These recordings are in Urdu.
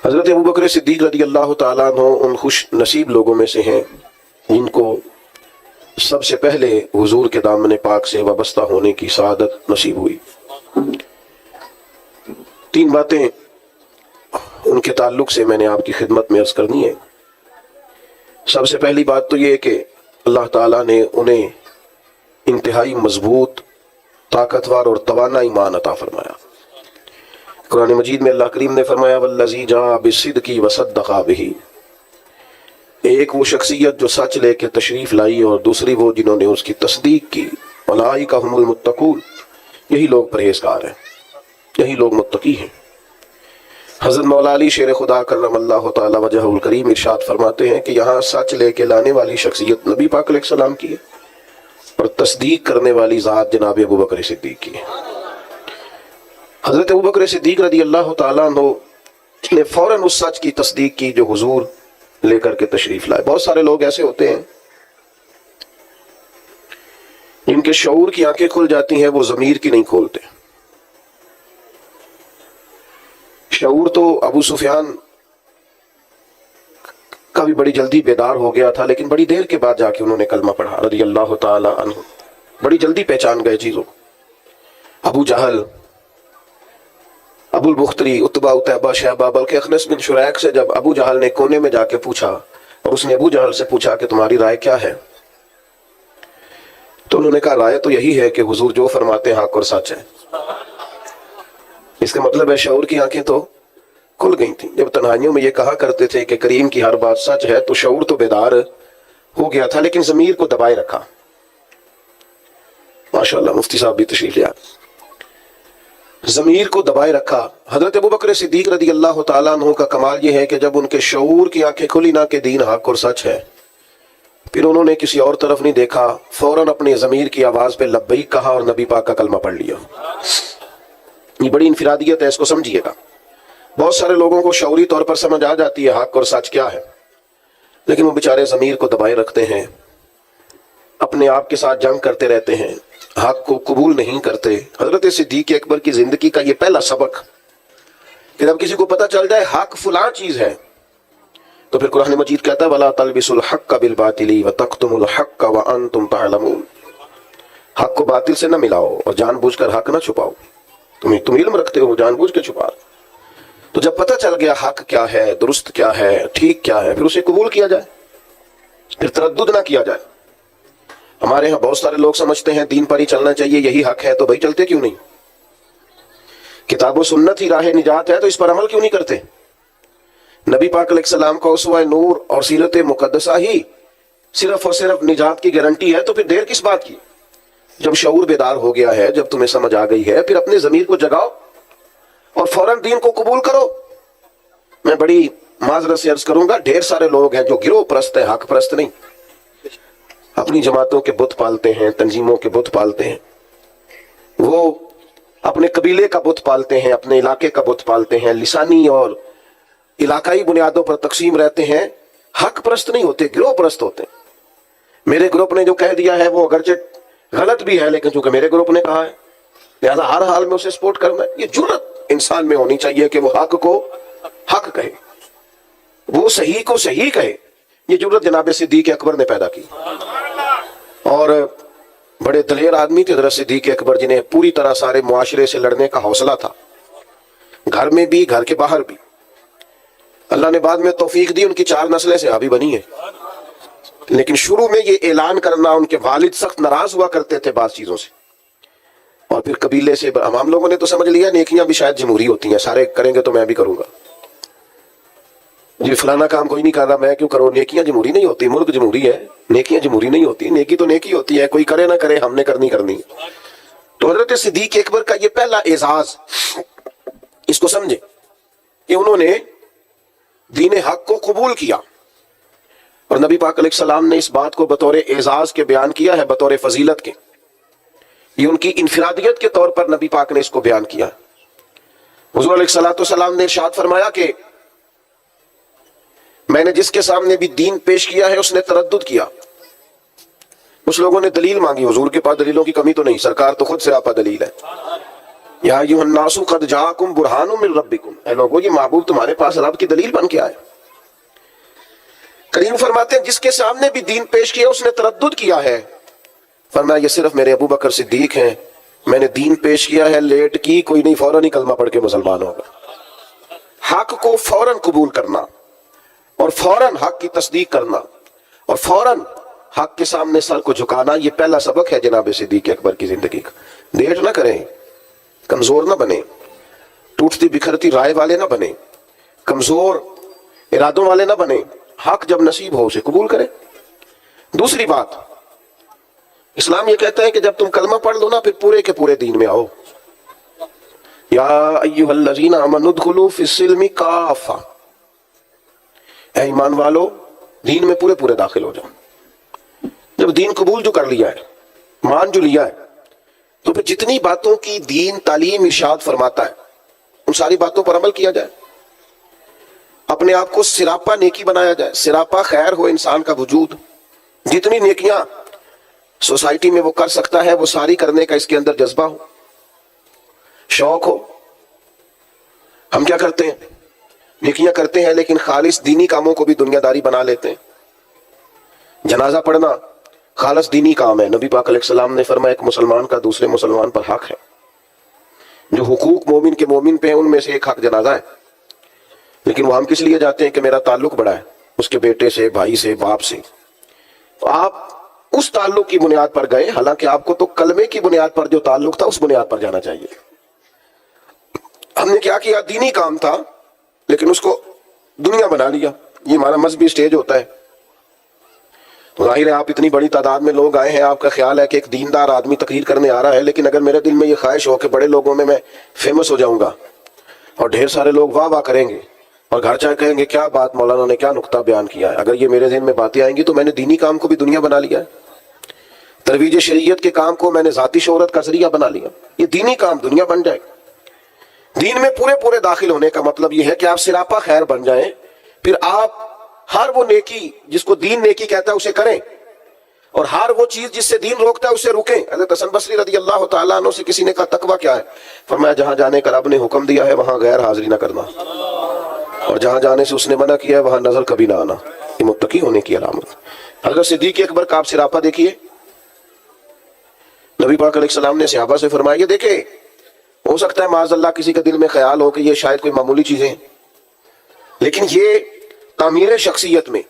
حضرت ابوبکر صدیق رضی اللہ تعالیٰ عنہ ان خوش نصیب لوگوں میں سے ہیں جن کو سب سے پہلے حضور کے دامن پاک سے وابستہ ہونے کی سعادت نصیب ہوئی۔ تین باتیں ان کے تعلق سے میں نے آپ کی خدمت میں عرض کرنی ہے۔ سب سے پہلی بات تو یہ ہے کہ اللہ تعالیٰ نے انہیں انتہائی مضبوط، طاقتور اور توانا ایمان عطا فرمایا۔ قرآن مجید میں اللہ کریم نے فرمایا والذی جاء بالصدق وصدق بہ، ایک وہ شخصیت جو سچ لے کے تشریف لائی اور دوسری وہ جنہوں نے اس کی تصدیق کی۔ اولئک ھم المتقون، یہی لوگ پرہیزگار ہیں، یہی لوگ متقی ہیں۔ حضرت مولا علی شیر خدا کرم اللہ تعالی وجہہ الکریم ارشاد فرماتے ہیں کہ یہاں سچ لے کے لانے والی شخصیت نبی پاک علیہ السلام کی ہے اور تصدیق کرنے والی ذات جناب ابوبکر صدیق کی ہے۔ حضرت ابوبکر صدیق رضی اللہ تعالیٰ عنہ نے فوراً اس سچ کی تصدیق کی جو حضور لے کر کے تشریف لائے۔ بہت سارے لوگ ایسے ہوتے ہیں جن کے شعور کی آنکھیں کھل جاتی ہیں، وہ ضمیر کی نہیں کھولتے۔ شعور تو ابو سفیان کا بھی بڑی جلدی بیدار ہو گیا تھا، لیکن بڑی دیر کے بعد جا کے انہوں نے کلمہ پڑھا رضی اللہ تعالی عنہ، بڑی جلدی پہچان گئے چیزوں۔ ابو جہل، ابو البختری، عتبہ، اتیبہ، شیبہ، بلکہ اخنس بن شریک سے جب ابو جہل نے کونے میں جا کے پوچھا اور اس نے ابو جہل سے پوچھا کہ تمہاری رائے کیا ہے، تو انہوں نے کہا رائے تو یہی ہے کہ حضور جو فرماتے ہیں حق اور سچ ہے۔ اس کا مطلب ہے شعور کی آنکھیں تو کھل گئی تھیں۔ جب تنہائیوں میں یہ کہا کرتے تھے کہ کریم کی ہر بات سچ ہے، تو شعور تو بیدار ہو گیا تھا، لیکن ضمیر کو دبائے رکھا۔ ماشاءاللہ مفتی صاحب بھی تشریف لے آئے۔ ضمیر کو دبائے رکھا۔ حضرت ابوبکر صدیق رضی اللہ تعالیٰ عنہ کا کمال یہ ہے کہ جب ان کے شعور کی آنکھیں کھلی نہ کہ دین حق اور سچ ہے، پھر انہوں نے کسی اور طرف نہیں دیکھا، فوراً اپنے ضمیر کی آواز پہ لبیک کہا اور نبی پاک کا کلمہ پڑھ لیا۔ یہ بڑی انفرادیت ہے، اس کو سمجھیے گا۔ بہت سارے لوگوں کو شعوری طور پر سمجھ آ جاتی ہے حق اور سچ کیا ہے، لیکن وہ بیچارے ضمیر کو دبائے رکھتے ہیں، اپنے آپ کے ساتھ جنگ کرتے رہتے ہیں، حق کو قبول نہیں کرتے۔ حضرت صدیق اکبر کی زندگی کا یہ پہلا سبق کہ جب کسی کو پتہ چل جائے حق فلاں چیز ہے، تو پھر قرآن مجید کہتا ہے وَلَا تَلْبِسُوا الْحَقَّ بِالْبَاطِلِ وَتَكْتُمُوا الْحَقَّ وَأَنْتُمْ تَعْلَمُونَ، حق کو باطل سے نہ ملاؤ اور جان بوجھ کر حق نہ چھپاؤ۔ تم علم رکھتے ہو، جان بوجھ کے چھپا۔ تو جب پتہ چل گیا حق کیا ہے، درست کیا ہے، ٹھیک کیا ہے، پھر اسے قبول کیا جائے، پھر تردد نہ کیا جائے۔ ہمارے ہاں بہت سارے لوگ سمجھتے ہیں دین پر ہی چلنا چاہیے، یہی حق ہے، تو بھائی چلتے کیوں نہیں؟ کتاب و سنت ہی راہ نجات ہے، تو اس پر عمل کیوں نہیں کرتے؟ نبی پاک علیہ السلام کا اسوہ نور اور سیرت مقدسہ ہی صرف اور صرف نجات کی گارنٹی ہے، تو پھر دیر کس بات کی؟ جب شعور بیدار ہو گیا ہے، جب تمہیں سمجھ آ گئی ہے، پھر اپنے ضمیر کو جگاؤ اور فوراً دین کو قبول کرو۔ میں بڑی معذرت سے عرض کروں گا، ڈھیر سارے لوگ ہیں جو گروہ پرست ہیں، حق پرست نہیں، اپنی جماعتوں کے بت پالتے ہیں، تنظیموں کے بت پالتے ہیں، وہ اپنے قبیلے کا بت پالتے ہیں، اپنے علاقے کا بت پالتے ہیں، لسانی اور علاقائی بنیادوں پر تقسیم رہتے ہیں، حق پرست نہیں ہوتے، گروہ پرست ہوتے ہیں۔ میرے گروپ نے جو کہہ دیا ہے وہ اگرچہ غلط بھی ہے، لیکن چونکہ میرے گروپ نے کہا ہے لہذا ہر حال میں اسے سپورٹ کرنا ہے۔ یہ جرأت انسان میں ہونی چاہیے کہ وہ حق کو حق کہے، وہ صحیح کو صحیح کہے۔ یہ جرأت جناب صدیق اکبر نے پیدا کی، اور بڑے دلیر آدمی تھے حضرت صدیق اکبر، جنہیں پوری طرح سارے معاشرے سے لڑنے کا حوصلہ تھا، گھر میں بھی گھر کے باہر بھی۔ اللہ نے بعد میں توفیق دی، ان کی 4 نسلیں صحابی بنی ہیں، لیکن شروع میں یہ اعلان کرنا، ان کے والد سخت ناراض ہوا کرتے تھے بعض چیزوں سے، اور پھر قبیلے سے عوام لوگوں نے تو سمجھ لیا نیکیاں بھی شاید جمہوری ہوتی ہیں، سارے کریں گے تو میں بھی کروں گا، جی فلانا کام کوئی نہیں کر رہا میں کیوں کروں۔ نیکیاں جمہوری نہیں ہوتی، ملک جمہوری ہے، نیکیاں جمہوری نہیں ہوتی، نیکی تو نیکی ہوتی ہے، کوئی کرے نہ کرے ہم نے کرنی ہے۔ تو حضرت صدیق اکبر کا یہ پہلا اعزاز، اس کو سمجھے کہ انہوں نے دین حق کو قبول کیا، اور نبی پاک علیہ السلام نے اس بات کو بطور اعزاز کے بیان کیا ہے، بطور فضیلت کے۔ یہ ان کی انفرادیت کے طور پر نبی پاک نے اس کو بیان کیا۔ حضور علیہ السلام نے ارشاد فرمایا کہ میں نے جس کے سامنے بھی دین پیش کیا ہے اس نے تردد کیا۔ کچھ لوگوں نے دلیل مانگی، حضور کے پاس دلیلوں کی کمی تو نہیں، سرکار تو خود سے آپا دلیل ہے۔ یا ایھا الناس قد جاءکم برہان من ربکم، اے لوگو یہ محبوب تمہارے پاس رب کی دلیل بن کے آئے۔ کریم فرماتے ہیں جس کے سامنے بھی دین پیش کیا اس نے تردد کیا ہے، فرمایا یہ صرف میرے ابو بکر صدیق ہیں، میں نے دین پیش کیا ہے لیٹ کی، کوئی نہیں فوراً ہی کلمہ پڑھ کے مسلمان ہوگا۔ حق کو فوراً قبول کرنا اور فوراً حق کی تصدیق کرنا اور فوراً حق کے سامنے سر کو جھکانا، یہ پہلا سبق ہے جناب صدیق اکبر کی زندگی کا۔ لیٹ نہ کریں، کمزور نہ بنیں، ٹوٹتی بکھرتی رائے والے نہ بنیں، کمزور ارادوں والے نہ بنیں، حق جب نصیب ہو اسے قبول کریں۔ دوسری بات، اسلام یہ کہتا ہے کہ جب تم کلمہ پڑھ لو نا پھر پورے کے پورے دین میں آؤ۔ یا ایھا الذین آمنوا ادخلوا فی السلم کافہ، اے ایمان والو دین میں پورے پورے داخل ہو جاؤ۔ جب دین قبول جو کر لیا ہے، مان جو لیا ہے، تو پھر جتنی باتوں کی دین تعلیم ارشاد فرماتا ہے ان ساری باتوں پر عمل کیا جائے، اپنے آپ کو سراپا نیکی بنایا جائے، سراپا خیر ہو انسان کا وجود، جتنی نیکیاں سوسائٹی میں وہ کر سکتا ہے وہ ساری کرنے کا اس کے اندر جذبہ ہو، شوق ہو۔ ہم کیا کرتے ہیں؟ نیکیاں کرتے ہیں لیکن خالص دینی کاموں کو بھی دنیا داری بنا لیتے ہیں۔ جنازہ پڑھنا خالص دینی کام ہے، نبی پاک علیہ السلام نے فرمایا ایک مسلمان کا دوسرے مسلمان پر حق ہے، جو حقوق مومن کے مومن پہ ہیں ان میں سے ایک حق جنازہ ہے، لیکن وہ ہم کس لیے جاتے ہیں کہ میرا تعلق بڑا ہے اس کے بیٹے سے، بھائی سے، باپ سے۔ تو آپ اس تعلق کی بنیاد پر گئے، حالانکہ آپ کو تو کلمے کی بنیاد پر جو تعلق تھا اس بنیاد پر جانا چاہیے۔ ہم نے کیا کیا؟ دینی کام تھا لیکن اس کو دنیا بنا لیا۔ یہ ہمارا مذہبی سٹیج ہوتا ہے۔ تو ظاہر ہے آپ اتنی بڑی تعداد میں لوگ آئے ہیں، آپ کا خیال ہے کہ ایک دیندار آدمی تقریر کرنے آ رہا ہے، لیکن اگر میرے دل میں یہ خواہش ہو کہ بڑے لوگوں میں فیمس ہو جاؤں گا اور ڈھیر سارے لوگ واہ واہ کریں گے اور گھر جا کہیں گے کیا بات مولانا نے کیا نقطہ بیان کیا ہے، اگر یہ میرے ذہن میں باتیں آئیں گی تو میں نے دینی کام کو بھی دنیا بنا لیا ہے، ترویج شریعت کے کام کو میں نے ذاتی شہرت کا ذریعہ بنا لیا۔ یہ دینی کام دنیا بن جائے۔ دین میں پورے پورے داخل ہونے کا مطلب یہ ہے کہ آپ سراپا خیر بن جائیں، پھر آپ ہر وہ نیکی جس کو دین نیکی کہتا ہے اسے کریں، اور ہر وہ چیز جس سے دین روکتا ہے اسے رکیں۔ حضرت حسن بصری رضی اللہ تعالیٰ عنہ سے کسی نے کہا تقویٰ کیا ہے؟ فرمایا جہاں جانے کا رب نے حکم دیا ہے وہاں غیر حاضری نہ کرنا، اور جہاں جانے سے اس نے منع کیا ہے وہاں نظر کبھی نہ آنا۔ یہ متقی ہونے کی علامت۔ حضرت صدیق اکبر کا آپ سراپا دیکھیے، نبی پاک علیہ السلام نے صحابہ سے فرمایا یہ دیکھیں ہو سکتا ہے معاذ اللہ کسی کے دل میں خیال ہو کہ یہ شاید کوئی معمولی چیزیں ہیں، لیکن یہ تعمیر شخصیت میں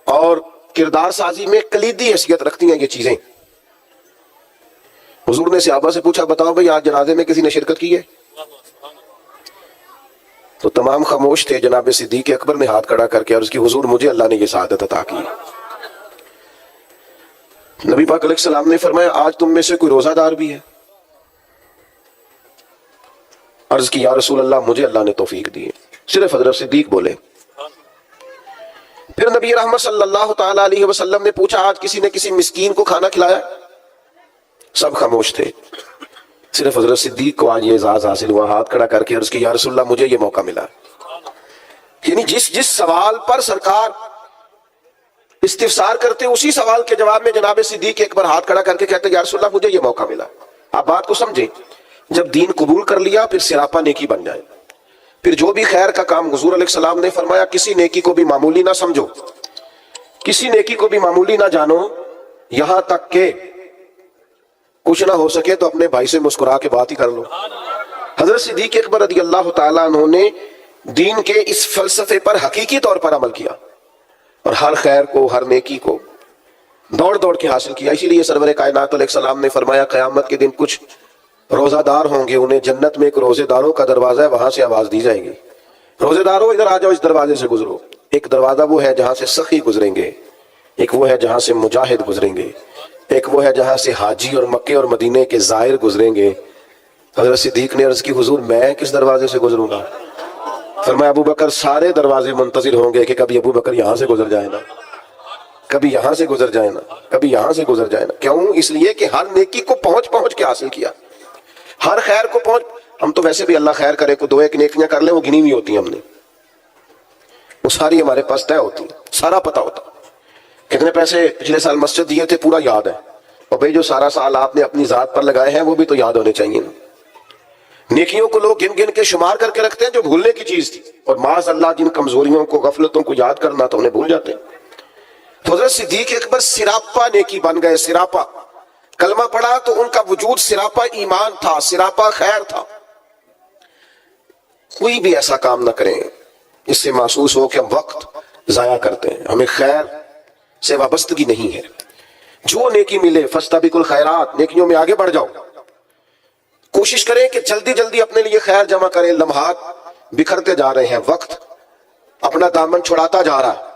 اور کردار سازی میں کلیدی حیثیت رکھتی ہیں یہ چیزیں۔ حضور نے صحابہ سے پوچھا بتاؤ بھئی آج جنازے میں کسی نے شرکت کی ہے؟ تو تمام خاموش تھے۔ جناب صدیق اکبر نے ہاتھ کھڑا کر کے عرض کی حضور مجھے اللہ نے یہ سعادت عطا کی۔ نبی پاک علیہ السلام نے فرمایا آج تم میں سے کوئی روزہ دار بھی ہے؟ عرض کی یا رسول اللہ مجھے اللہ نے توفیق دی ہے۔ صرف حضرت صدیق بولے۔ پھر نبی رحمت صلی اللہ تعالیٰ علیہ وسلم نے پوچھا آج کسی نے کسی مسکین کو کھانا کھلایا؟ سب خاموش تھے، صرف حضرت صدیق کو آج یہ اعزاز حاصل ہوا۔ ہاتھ کھڑا کر کے عرض کی یا رسول اللہ مجھے یہ موقع ملا۔ یعنی جس سوال پر سرکار استفسار کرتے اسی سوال کے جواب میں جناب صدیق اکبر ہاتھ کھڑا کر کے کہتے یا رسول اللہ مجھے یہ موقع ملا۔ آپ بات کو سمجھیں، جب دین قبول کر لیا پھر سراپا نیکی بن جائے، پھر جو بھی خیر کا کام حضور علیہ السلام نے فرمایا کسی نیکی کو بھی معمولی نہ سمجھو، کسی نیکی کو بھی معمولی نہ جانو، یہاں تک کہ کچھ نہ ہو سکے تو اپنے بھائی سے مسکرا کے بات ہی کر لو۔ حضرت صدیق اکبر رضی اللہ تعالیٰ عنہ نے دین کے اس فلسفے پر حقیقی طور پر عمل کیا اور ہر خیر کو ہر نیکی کو دوڑ دوڑ کے حاصل کیا۔ اسی لیے سرور کائنات علیہ السلام نے فرمایا قیامت کے دن کچھ روزہ دار ہوں گے، انہیں جنت میں ایک روزے داروں کا دروازہ ہے، وہاں سے آواز دی جائے گی روزے داروں ادھر آ جاؤ، اس دروازے سے گزرو۔ ایک دروازہ وہ ہے جہاں سے سخی گزریں گے، ایک وہ ہے جہاں سے مجاہد گزریں گے، ایک وہ ہے جہاں سے حاجی اور مکے اور مدینے کے زائر گزریں گے۔ حضرت صدیق نے عرض کی حضور میں کس دروازے سے گزروں گا؟ فرمایا ابو بکر سارے دروازے منتظر ہوں گے کہ کبھی ابو بکر یہاں سے گزر جائے نا، کبھی یہاں سے گزر جائے نا، کبھی یہاں سے گزر جائے نا۔ کیوں؟ اس لیے کہ ہر نیکی کو پہنچ پہنچ کے حاصل کیا، ہر خیر کو پہنچ۔ ہم تو ویسے بھی اللہ خیر کرے کو دو ایک نیکیاں کر لیں وہ گنی ہوئی ہوتی ہیں، ہم نے وہ ساری ہمارے پاس طے ہوتی ہیں، سارا پتہ ہوتا کتنے پیسے پچھلے سال مسجد دیے تھے پورا یاد ہے، اور بھئی جو سارا سال آپ نے اپنی ذات پر لگائے ہیں وہ بھی تو یاد ہونے چاہیے نا۔ نیکیوں کو لوگ گن گن کے شمار کر کے رکھتے ہیں جو بھولنے کی چیز تھی، اور معاذ اللہ جن کمزوریوں کو غفلتوں کو یاد کرنا تو انہیں بھول جاتے ہیں۔ تو حضرت صدیق اکبر سراپا نیکی بن گئے، سراپا کلمہ پڑھا تو ان کا وجود سراپا ایمان تھا، سراپا خیر تھا۔ کوئی بھی ایسا کام نہ کریں جس سے محسوس ہو کہ ہم وقت ضائع کرتے ہیں، ہمیں خیر سے وابستگی نہیں ہے۔ جو نیکی ملے فاستبقوا الخیرات، نیکیوں میں آگے بڑھ جاؤ، کوشش کریں کہ جلدی جلدی اپنے لیے خیر جمع کریں۔ لمحات بکھرتے جا رہے ہیں، وقت اپنا دامن چھڑاتا جا رہا ہے،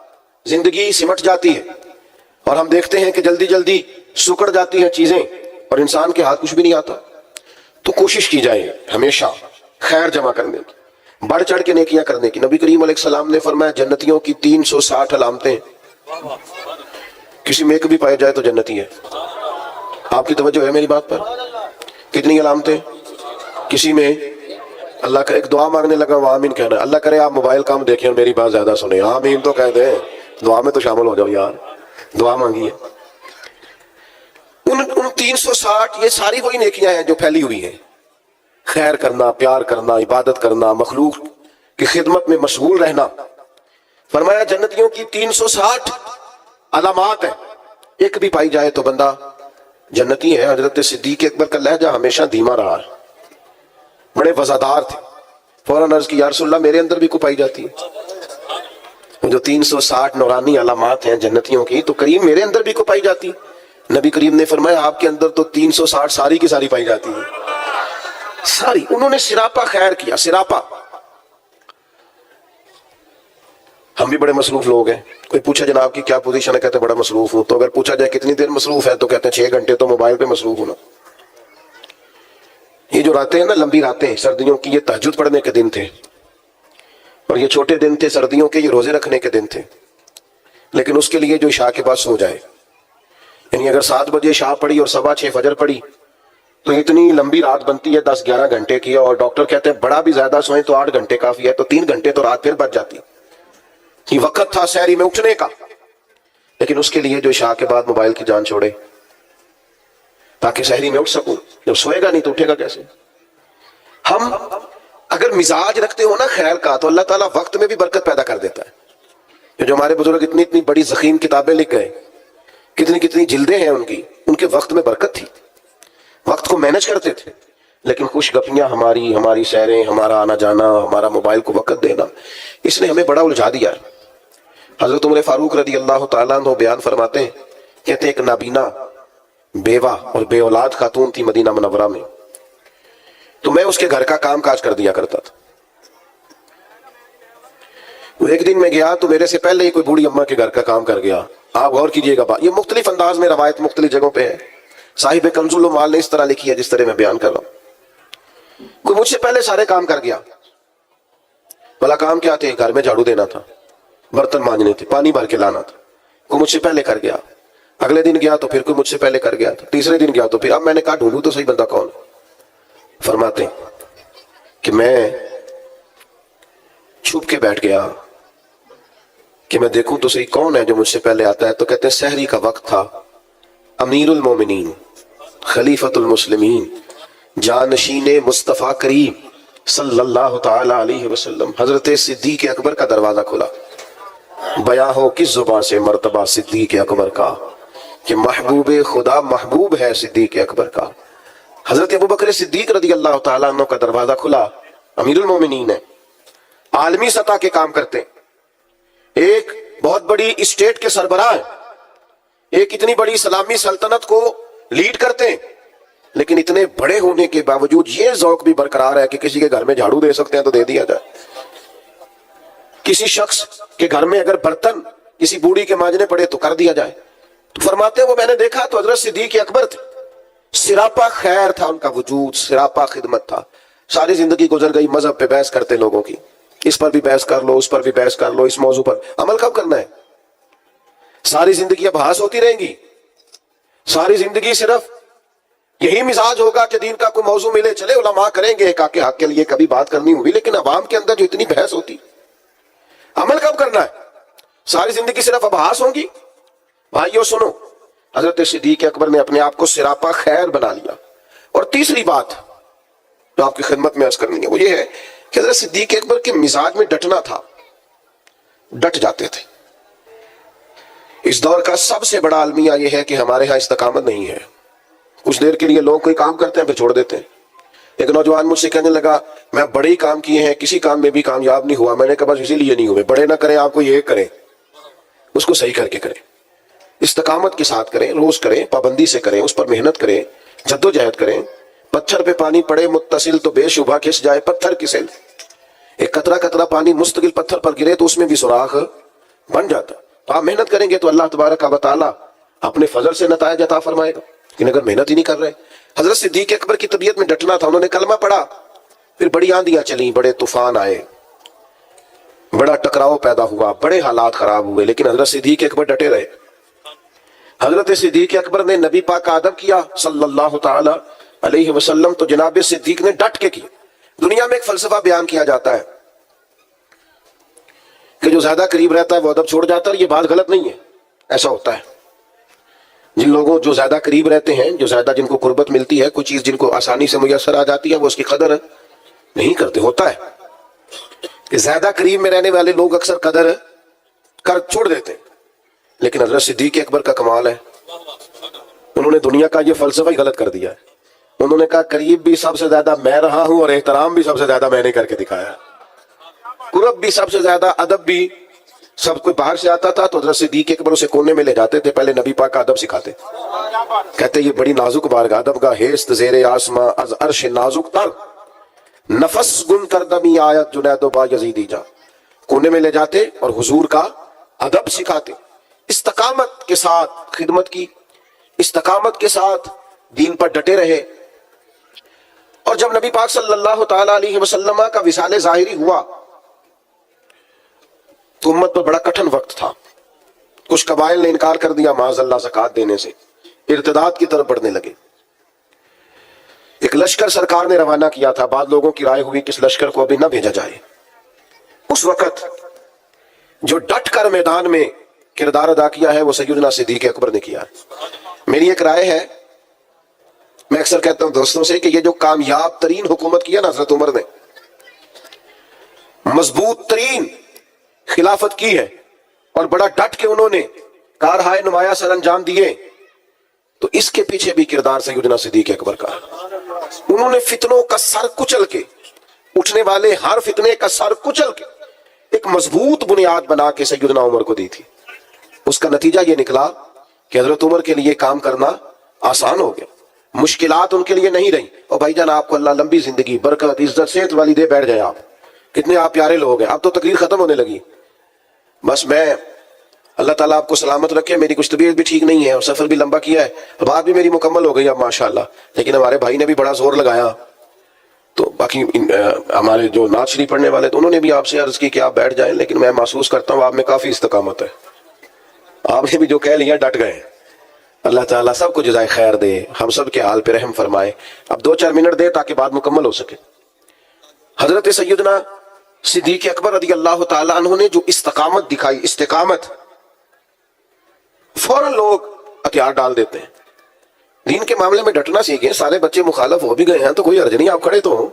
زندگی سمٹ جاتی ہے، اور ہم دیکھتے ہیں کہ جلدی جلدی سکڑ جاتی ہیں چیزیں اور انسان کے ہاتھ کچھ بھی نہیں آتا۔ تو کوشش کی جائے ہمیشہ خیر جمع کرنے کی، بڑھ چڑھ کے نیکیاں کرنے کی۔ نبی کریم علیہ السلام نے فرمایا جنتیوں کی 360 علامتیں، کسی میں ایک بھی پائے جائے تو جنتی ہے۔ آپ کی توجہ ہے میری بات پر؟ کتنی علامتیں؟ کسی میں اللہ کا ایک دعا مانگنے لگا وہ آمین کہنا، اللہ کرے آپ موبائل کام دیکھیں اور میری بات زیادہ سنیں، آمین تو کہہ دیں، دعا میں تو شامل ہو جاؤ یار، دعا مانگی ہے۔ ان 360 یہ ساری وہی نیکیاں ہیں جو پھیلی ہوئی ہیں، خیر کرنا، پیار کرنا، عبادت کرنا، مخلوق کی خدمت میں مشغول رہنا۔ فرمایا جنتیوں کی 360 علامات ہیں، ایک بھی پائی جائے تو بندہ جنتی ہے۔ حضرت صدیق اکبر کا لہجہ ہمیشہ دھیما رہا ہے، بڑے وفادار تھے۔ فوراً عرض کی یا رسول اللہ میرے اندر بھی کو پائی جاتی ہے؟ جو 360 نورانی علامات ہیں جنتیوں کی تو کریم میرے اندر بھی کو پائی جاتی ہے؟ نبی کریم نے فرمایا آپ کے اندر تو 360 ساری کی ساری پائی جاتی ہے، ساری۔ انہوں نے سراپا خیر کیا، سراپا۔ ہم بھی بڑے مصروف لوگ ہیں، کوئی پوچھا جناب کی کیا پوزیشن ہے، کہتے ہیں بڑا مصروف ہوں۔ تو اگر پوچھا جائے کتنی دیر مصروف ہے تو کہتے ہیں 6 گھنٹے تو موبائل پہ مصروف ہونا۔ یہ جو راتیں ہیں نا، لمبی راتیں سردیوں کی، یہ تہجد پڑھنے کے دن تھے، اور یہ چھوٹے دن تھے سردیوں کے، یہ روزے رکھنے کے دن تھے۔ لیکن اس کے لیے جو عشاء کے بعد سو جائے، یعنی اگر 7 بجے عشاء پڑھی اور 6:15 فجر پڑھی تو اتنی لمبی رات بنتی ہے 10-11 گھنٹے کی، اور ڈاکٹر کہتے ہیں بڑا بھی زیادہ سوئیں تو 8 گھنٹے کافی ہے، تو 3 گھنٹے تو رات پھر بچ جاتی۔ یہ وقت تھا سحری میں اٹھنے کا، لیکن اس کے لیے جو عشاء کے بعد موبائل کی جان چھوڑے تاکہ سحری میں اٹھ سکوں، جب سوئے گا نہیں تو اٹھے گا کیسے؟ ہم اگر مزاج رکھتے ہو نا خیر کا تو اللہ تعالیٰ وقت میں بھی برکت پیدا کر دیتا ہے۔ جو ہمارے بزرگ اتنی اتنی بڑی ضخیم کتابیں لکھ گئے، کتنی کتنی جلدیں ہیں ان کے وقت میں برکت تھی، وقت کو مینج کرتے تھے۔ لیکن خوش گپیاں ہماری سیریں، ہمارا آنا جانا، ہمارا موبائل کو وقت دینا، اس نے ہمیں بڑا الجھا دیا ہے۔ حضرت عمر فاروق رضی اللہ تعالیٰ عنہ بیان فرماتے ہیں، کہتے ہیں ایک نابینا بیوہ اور بے اولاد خاتون تھی مدینہ منورہ میں، تو میں اس کے گھر کا کام کاج کر دیا کرتا تھا۔ ایک دن میں گیا تو میرے سے پہلے ہی کوئی بوڑھی اماں کے گھر کا کام کر گیا۔ آپ غور کیجئے گا، یہ مختلف انداز میں روایت مختلف جگہوں پہ ہے، صاحب کنز المال نے اس طرح لکھی ہے جس طرح میں بیان کر رہا ہوں۔ کوئی مجھ سے پہلے سارے کام کر گیا، بھلا کام کیا تھے؟ گھر میں جھاڑو دینا تھا، برتن مانجنے تھے، پانی بھر کے لانا تھا۔ کوئی مجھ سے پہلے کر گیا، اگلے دن گیا تو پھر کوئی مجھ سے پہلے کر گیا تھا، تیسرے دن گیا تو پھر۔ اب میں نے کہا ڈھونڈوں تو صحیح بندہ کون؟ فرماتے ہیں کہ میں چھپ کے بیٹھ گیا کہ میں دیکھوں تو صحیح کون ہے جو مجھ سے پہلے آتا ہے۔ تو کہتے ہیں سحری کا وقت تھا، امیر المومنین، خلیفۃ المسلمین، جانشین مصطفیٰ کریم صلی اللہ تعالی علیہ وسلم، حضرت صدیق اکبر کا دروازہ کھلا۔ بیاں ہو کس زبان سے مرتبہ صدیق اکبر کا، کہ محبوب خدا محبوب ہے صدیق اکبر کا۔ حضرت ابوبکر صدیق رضی اللہ تعالیٰ عنہ کا دروازہ کھلا، امیر المومنین ہے، عالمی سطح کے کام کرتے ہیں، ایک بہت بڑی اسٹیٹ کے سربراہ ہیں، ایک اتنی بڑی اسلامی سلطنت کو لیڈ کرتے ہیں، لیکن اتنے بڑے ہونے کے باوجود یہ ذوق بھی برقرار ہے کہ کسی کے گھر میں جھاڑو دے سکتے ہیں تو دے دیا جائے، کسی شخص کے گھر میں اگر برتن کسی بوڑھی کے مانجنے پڑے تو کر دیا جائے۔ تو فرماتے ہیں وہ میں نے دیکھا تو حضرت صدیق اکبر تھے، سراپا خیر تھا ان کا وجود، سراپا خدمت تھا۔ ساری زندگی گزر گئی مذہب پہ بحث کرتے لوگوں کی، اس پر بھی بحث کر لو، اس پر بھی بحث کر لو، اس موضوع پر عمل کب کرنا ہے؟ ساری زندگی اب بحث ہوتی رہیں گی، ساری زندگی صرف یہی مزاج ہوگا کہ دین کا کوئی موضوع ملے چلے علماء کریں گے ایک کے حق کے لیے کبھی بات کرنی ہوگی، لیکن عوام کے اندر جو اتنی بحث ہوتی، عمل کب کرنا ہے؟ ساری زندگی صرف ابحاث ہوں گی۔ بھائیو سنو، حضرت صدیق اکبر نے اپنے آپ کو سراپا خیر بنا لیا۔ اور تیسری بات، جو آپ کی خدمت میں عرض کرنی ہے وہ یہ ہے کہ حضرت صدیق اکبر کے مزاج میں ڈٹنا تھا، ڈٹ جاتے تھے۔ اس دور کا سب سے بڑا المیہ یہ ہے کہ ہمارے ہاں استقامت نہیں ہے۔ کچھ دیر کے لیے لوگ کوئی کام کرتے ہیں پھر چھوڑ دیتے ہیں۔ ایک نوجوان مجھ سے کہنے لگا میں بڑے ہی کام کیے ہیں، کسی کام میں بھی کامیاب نہیں ہوا۔ میں نے کہا بس اسی لیے نہیں ہوئے، بڑے نہ کریں، آپ کو یہ کریں، اس کو صحیح کر کے کریں، استقامت کے ساتھ کریں، روز کریں، پابندی سے کریں، اس پر محنت کریں، جد و جہد کریں۔ پتھر پہ پانی پڑے متصل تو بے شبہ کھس جائے پتھر کی سیل۔ ایک قطرہ قطرہ پانی مستقل پتھر پر گرے تو اس میں بھی سوراخ بن جاتا۔ تو آپ محنت کریں گے تو اللہ تبارک و تعالیٰ اپنے فضل سے نتائج عطا فرمائے گا، لیکن اگر محنت ہی نہیں کر رہے۔ حضرت صدیق اکبر کی طبیعت میں ڈٹنا تھا، انہوں نے کلمہ پڑھا، پھر بڑی آندیاں چلیں، بڑے طوفان آئے، بڑا ٹکراؤ پیدا ہوا، بڑے حالات خراب ہوئے، لیکن حضرت صدیق اکبر ڈٹے رہے۔ حضرت صدیق اکبر نے نبی پاک کا ادب کیا صلی اللہ تعالی علیہ وسلم، تو جناب صدیق نے ڈٹ کے کیا۔ دنیا میں ایک فلسفہ بیان کیا جاتا ہے کہ جو زیادہ قریب رہتا ہے وہ ادب چھوڑ جاتا ہے، یہ بات غلط نہیں ہے، ایسا ہوتا ہے۔ جن لوگوں جو زیادہ قریب رہتے ہیں، جو زیادہ جن کو قربت ملتی ہے، کوئی چیز جن کو آسانی سے میسر آ جاتی ہے، وہ اس کی قدر نہیں کرتے۔ ہوتا ہے کہ زیادہ قریب میں رہنے والے لوگ اکثر قدر کر چھوڑ دیتے ہیں، لیکن حضرت صدیق اکبر کا کمال ہے، انہوں نے دنیا کا یہ فلسفہ ہی غلط کر دیا ہے۔ انہوں نے کہا قریب بھی سب سے زیادہ میں رہا ہوں اور احترام بھی سب سے زیادہ میں نے کر کے دکھایا، قرب بھی سب سے زیادہ، ادب بھی۔ سب کوئی باہر سے آتا تھا تو حضرت صدیق اکبر اسے کونے میں لے جاتے تھے، پہلے نبی پاک کا ادب سکھاتے، کہتے یہ بڑی نازک بارگاہ، ادب کا ہیست زیر آسماں از عرش نازک تر، نفس گن کردمی آیت جنید و با یزیدی جا۔ کونے میں لے جاتے اور حضور کا ادب سکھاتے، استقامت کے ساتھ خدمت کی، استقامت کے ساتھ دین پر ڈٹے رہے۔ اور جب نبی پاک صلی اللہ تعالی علیہ وسلم کا وصال ظاہری ہوا تو امت پر بڑا کٹھن وقت تھا۔ کچھ قبائل نے انکار کر دیا معاذ اللہ زکوٰۃ دینے سے، ارتداد کی طرف بڑھنے لگے۔ ایک لشکر سرکار نے روانہ کیا تھا، بعض لوگوں کی رائے ہوئی کہ اس لشکر کو ابھی نہ بھیجا جائے۔ اس وقت جو ڈٹ کر میدان میں کردار ادا کیا ہے وہ سیدنا صدیق اکبر نے کیا ہے۔ میری ایک رائے ہے، میں اکثر کہتا ہوں دوستوں سے کہ یہ جو کامیاب ترین حکومت کی ہے نا حضرت عمر نے، مضبوط ترین خلافت کی ہے، اور بڑا ڈٹ کے انہوں نے کارہائے نمایاں سر انجام دیے، تو اس کے پیچھے بھی کردار سیدنا صدیق اکبر کا۔ انہوں نے فتنوں کا سر کچل کے، اٹھنے والے ہر فتنے کا سر کچل کے ایک مضبوط بنیاد بنا کے سیدنا عمر کو دی تھی۔ اس کا نتیجہ یہ نکلا کہ حضرت عمر کے لیے کام کرنا آسان ہو گیا، مشکلات ان کے لیے نہیں رہی۔ اور بھائی جان آپ کو اللہ لمبی زندگی، برکت، عزت، صحت والی دے، بیٹھ جائے آپ، کتنے آپ پیارے لوگ ہیں۔ اب تو تقریر ختم ہونے لگی، بس میں اللہ تعالیٰ آپ کو سلامت رکھے، میری کچھ طبیعت بھی ٹھیک نہیں ہے اور سفر بھی لمبا کیا ہے، بات بھی میری مکمل ہو گئی اب ماشاءاللہ، لیکن ہمارے بھائی نے بھی بڑا زور لگایا۔ تو باقی ہمارے جو نعت شریف پڑھنے والے تھے انہوں نے بھی آپ سے عرض کی کہ آپ بیٹھ جائیں، لیکن میں محسوس کرتا ہوں آپ میں کافی استقامت ہے، آپ نے بھی جو کہہ لیا ڈٹ گئے۔ اللہ تعالیٰ سب کو جزائے خیر دے، ہم سب کے حال پہ رحم فرمائے۔ اب 2-4 منٹ دے تاکہ بات مکمل ہو سکے۔ حضرت سیدنا صدیق اکبر رضی اللہ تعالیٰ عنہ نے جو استقامت دکھائی، استقامت، فوراً لوگ ہتھیار ڈال دیتے ہیں۔ دین کے معاملے میں ڈٹنا سیکھیں، سارے بچے مخالف ہو بھی گئے ہیں تو کوئی حرج نہیں، آپ کھڑے تو ہو،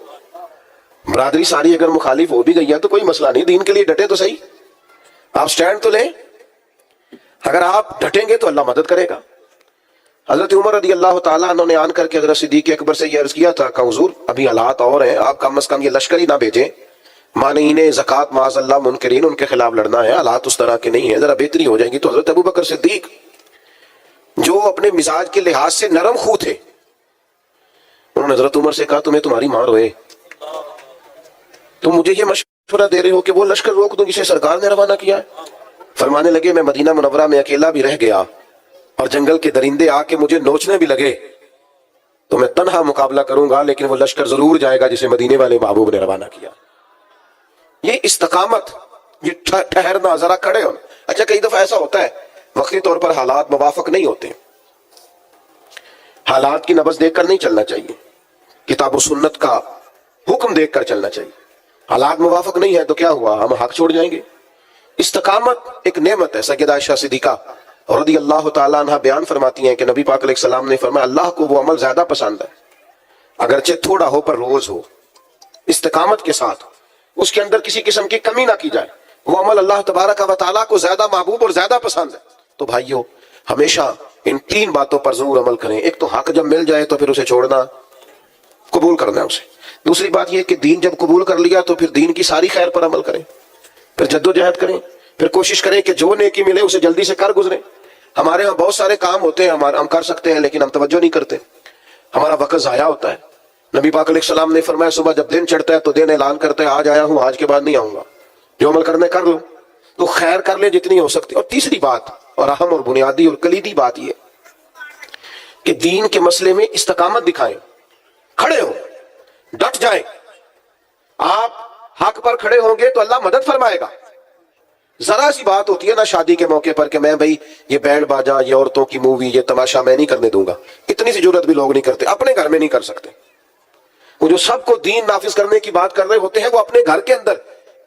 برادری ساری اگر مخالف ہو بھی گئی ہے تو کوئی مسئلہ نہیں، دین کے لیے ڈٹے تو صحیح، آپ سٹینڈ تو لیں۔ اگر آپ ڈٹیں گے تو اللہ مدد کرے گا۔ حضرت عمر رضی اللہ تعالیٰ عنہ نے آن کر کے حضرت صدیق اکبر سے یہ عرض کیا تھا کہ حضور ابھی حالات اور ہیں، آپ کم از کم یہ لشکر ہی نہ بھیجیں، مانعین زکوٰۃ معاذ اللہ منکرین، ان کے خلاف لڑنا ہے، حالات اس طرح کے نہیں ہیں، ذرا بہتری ہو جائے گی۔ تو حضرت ابوبکر صدیق جو اپنے مزاج کے لحاظ سے نرم خو تھے، انہوں نے حضرت عمر سے کہا تمہیں تمہاری ماں روئے، تم مجھے یہ مشورہ دے رہے ہو کہ وہ لشکر روک دو جسے سرکار نے روانہ کیا ہے؟ فرمانے لگے میں مدینہ منورہ میں اکیلا بھی رہ گیا اور جنگل کے درندے آ کے مجھے نوچنے بھی لگے تو میں تنہا مقابلہ کروں گا، لیکن وہ لشکر ضرور جائے گا جسے مدینے والے محبوب نے روانہ کیا۔ یہ استقامت، یہ ٹھہرنا، ذرا کھڑے ہونا۔ اچھا کئی دفعہ ایسا ہوتا ہے وقتی طور پر حالات موافق نہیں ہوتے، حالات کی نبض دیکھ کر نہیں چلنا چاہیے، کتاب و سنت کا حکم دیکھ کر چلنا چاہیے۔ حالات موافق نہیں ہے تو کیا ہوا، ہم حق چھوڑ جائیں گے؟ استقامت ایک نعمت ہے۔ سیدہ عائشہ صدیقہ رضی اللہ تعالیٰ عنہ بیان فرماتی ہیں کہ نبی پاک علیہ السلام نے فرمایا اللہ کو وہ عمل زیادہ پسند ہے اگرچہ تھوڑا ہو پر روز ہو۔ استقامت کے ساتھ، اس کے اندر کسی قسم کی کمی نہ کی جائے، وہ عمل اللہ تبارک و تعالیٰ کو زیادہ محبوب اور زیادہ پسند ہے۔ تو بھائیو، ہمیشہ ان 3 باتوں پر ضرور عمل کریں۔ ایک تو حق جب مل جائے تو پھر اسے چھوڑنا، قبول کرنا ہے اسے۔ دوسری بات یہ کہ دین جب قبول کر لیا تو پھر دین کی ساری خیر پر عمل کریں، پھر جد و جہد کریں، پھر کوشش کریں کہ جو نیکی ملے اسے جلدی سے کر گزریں۔ ہمارے ہاں بہت سارے کام ہوتے ہیں ہم کر سکتے ہیں لیکن ہم توجہ نہیں کرتے، ہمارا وقت ضائع ہوتا ہے۔ نبی پاک علیہ السلام نے فرمایا صبح جب دن چڑھتا ہے تو دن اعلان کرتا ہے آج آیا ہوں، آج کے بعد نہیں آؤں گا، جو عمل کرنے کر لو، تو خیر کر لیں جتنی ہو سکتی۔ اور تیسری بات اور اہم اور بنیادی اور کلیدی بات یہ کہ دین کے مسئلے میں استقامت دکھائیں، کھڑے ہو، ڈٹ جائیں۔ آپ حق پر کھڑے ہوں گے تو اللہ مدد فرمائے گا۔ ذرا سی بات ہوتی ہے نا شادی کے موقع پر کہ میں بھائی یہ بینڈ باجا، یہ عورتوں کی مووی، یہ تماشا میں نہیں کرنے دوں گا، اتنی سی جرت بھی لوگ نہیں کرتے، اپنے گھر میں نہیں کر سکتے۔ وہ جو سب کو دین نافذ کرنے کی بات کر رہے ہوتے ہیں وہ اپنے گھر کے اندر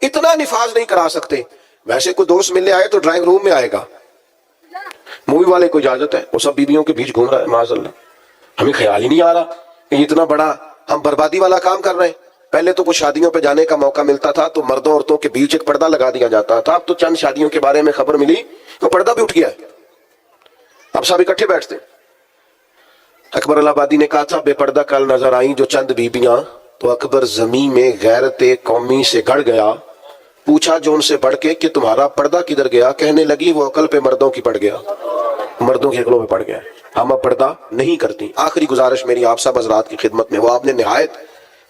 اتنا نفاذ نہیں کرا سکتے۔ ویسے کوئی دوست ملنے آئے تو ڈرائنگ روم میں آئے گا، مووی والے کو اجازت ہے، وہ سب بیویوں کے بیچ گھوم رہا ہے، معاذ اللہ۔ ہمیں خیال ہی نہیں آ رہا کہ اتنا بڑا ہم بربادی والا کام کر رہے ہیں۔ پہلے تو کچھ شادیوں پہ جانے کا موقع ملتا تھا تو مردوں عورتوں کے بیچ ایک پردہ لگا دیا جاتا تھا، اب تو چند شادیوں کے بارے میں خبر ملی تو پردہ بھی اٹھ گیا ہے، اب سب اکٹھے بیٹھتے ہیں۔ اکبر الہ آبادی نے کہا تھا بے پردہ کل نظر آئیں جو چند بیبیاں، تو اکبر زمین میں غیرت قومی سے گڑ گیا، پوچھا جو ان سے بڑھ کے کہ تمہارا پردہ کدھر گیا؟ کہنے لگی وہ عقل پہ مردوں کی پڑ گیا، مردوں کی عقلوں پہ پڑ گیا، ہم اب پردہ نہیں کرتی۔ آخری گزارش میری آپ سب حضرات کی خدمت میں، وہ آپ نے نہایت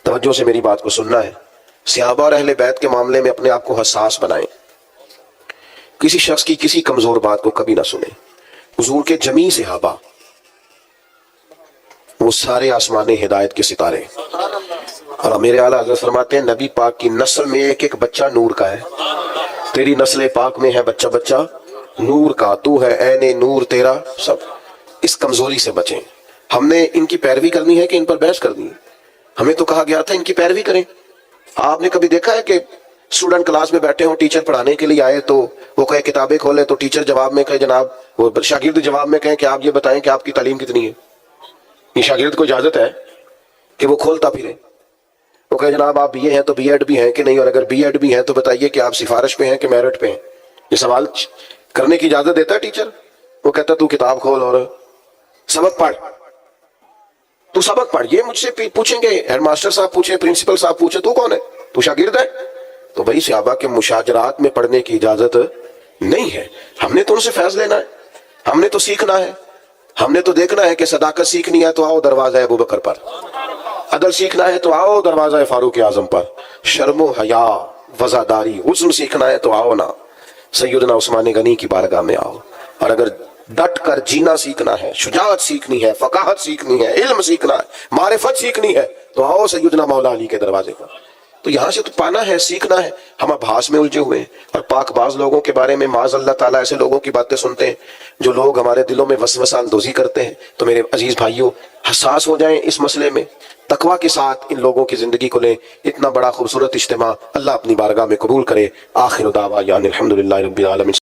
توجہ سے میری بات کو سننا ہے۔ صحابہ اور اہل بیت کے معاملے میں اپنے آپ کو حساس بنائیں، کسی شخص کی کسی کمزور بات کو کبھی نہ سنیں۔ حضور کے جمیع صحابہ وہ سارے آسمانی ہدایت کے ستارے، اور میرے اعلیٰ حضرت فرماتے ہیں نبی پاک کی نسل میں ایک ایک بچہ نور کا ہے، تیری نسل پاک میں ہے بچہ بچہ نور کا، تو ہے عین نور تیرا سب۔ اس کمزوری سے بچیں۔ ہم نے ان کی پیروی کرنی ہے کہ ان پر بحث کرنی ہے؟ ہمیں تو کہا گیا تھا ان کی پیروی کریں۔ آپ نے کبھی دیکھا ہے کہ اسٹوڈنٹ کلاس میں بیٹھے ہوں، ٹیچر پڑھانے کے لیے آئے تو وہ کہے کتابیں کھولیں، تو ٹیچر جواب میں کہے جناب، وہ شاگرد جواب میں کہیں کہ آپ یہ بتائیں کہ آپ کی تعلیم کتنی ہے؟ یہ شاگرد کو اجازت ہے کہ وہ کھولتا پھرے؟ وہ کہے جناب آپ بی اے ہیں تو بی ایڈ بھی ہیں کہ نہیں، اور اگر بی ایڈ بھی ہیں تو بتائیے کہ آپ سفارش پہ ہیں کہ میرٹ پہ ہیں؟ یہ سوال کرنے کی اجازت دیتا ہے ٹیچر؟ وہ کہتا تو کتاب کھول اور سبق پڑھ، تو سبق پڑھ۔ یہ مجھ سے پوچھیں گے، ہیڈ ماسٹر صاحب پوچھیں، پرنسپل صاحب پوچھیں تو کون ہے؟ تو شاگرد ہے؟ تو بھائی صحابہ کے مشاجرات میں پڑھنے کی اجازت نہیں ہے۔ ہم نے تو ان سے فیض لینا ہے، ہم نے تو سیکھنا ہے، ہم نے تو دیکھنا ہے کہ صداقت سیکھنی ہے تو آؤ دروازہ ابو بکر پر، عدل سیکھنا ہے تو آؤ دروازہ فاروق اعظم پر، شرم و حیا، وزاداری، حسن سیکھنا ہے تو آؤ نا سیدنا عثمان غنی کی بارگاہ میں آؤ، اور اگر ڈٹ کر جینا سیکھنا ہے، شجاعت سیکھنی ہے، فقاہت سیکھنی ہے، علم سیکھنا ہے، معرفت سیکھنی ہے تو آؤ سیدنا مولا علی کے دروازے پر۔ تو یہاں سے تو پانا ہے، سیکھنا ہے۔ ہم ابحاث میں الجھے ہوئے ہیں، اور پاک باز لوگوں کے بارے میں معاذ اللہ تعالیٰ ایسے لوگوں کی باتیں سنتے ہیں جو لوگ ہمارے دلوں میں وسوسہ اندوزی کرتے ہیں۔ تو میرے عزیز بھائیوں، حساس ہو جائیں اس مسئلے میں، تقوی کے ساتھ ان لوگوں کی زندگی کو لیں۔ اتنا بڑا خوبصورت اجتماع اللہ اپنی بارگاہ میں قبول کرے۔ آخر دعوانا الحمدللہ رب العالمین۔